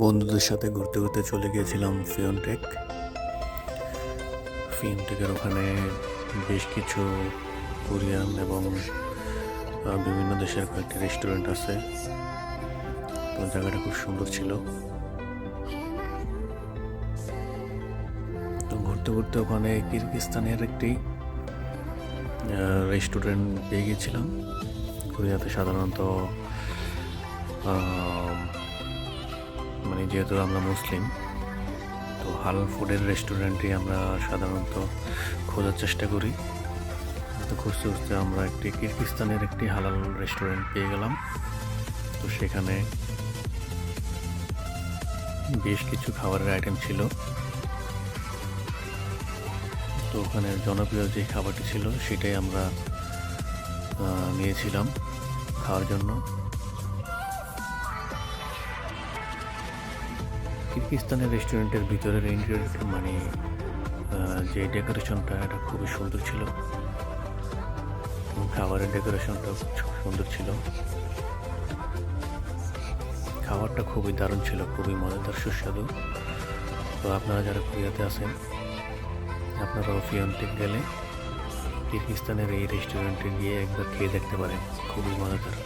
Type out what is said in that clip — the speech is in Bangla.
বন্ধুদের সাথে ঘুরতে ঘুরতে চলে গিয়েছিলাম ফিওনটেক। ফিওনটেকের ওখানে বেশ কিছু কোরিয়ান এবং বিভিন্ন দেশের কয়েকটি রেস্টুরেন্ট আছে। তো জায়গাটা খুব সুন্দর ছিল। তো ঘুরতে ঘুরতে ওখানে কিরগিজস্তানের একটি রেস্টুরেন্ট পেয়ে গিয়েছিলাম। কোরিয়াতে সাধারণত মানে যেহেতু আমরা মুসলিম, তো হালাল ফুডের রেস্টুরেন্টে আমরা সাধারণত খোঁজার চেষ্টা করি। তো খুঁজতে খুঁজতে আমরা একটি কিরগিজস্তানের একটি হালাল রেস্টুরেন্ট পেয়ে গেলাম। তো সেখানে বেশ কিছু খাবারের আইটেম ছিল। তো ওখানে জনপ্রিয় যে খাবারটি ছিল সেটাই আমরা নিয়েছিলাম খাওয়ার জন্য। কিরগিজস্তানের রেস্টুরেন্টের ভিতরের ইন্টেরিয়র মানে যে ডেকোরেশনটা এটা খুবই সুন্দর ছিল। খাবারের ডেকোরেশনটাও খুব সুন্দর ছিল। খাবারটা খুবই দারুণ ছিল, খুবই মজাদার, সুস্বাদু। তো আপনারা যারা কোরিয়াতে আছেন, আপনারাও ফিওনটেক গেলে কিরগিজস্তানের এই রেস্টুরেন্টে গিয়ে একবার খেয়ে দেখতে পারেন, খুবই মজাদার।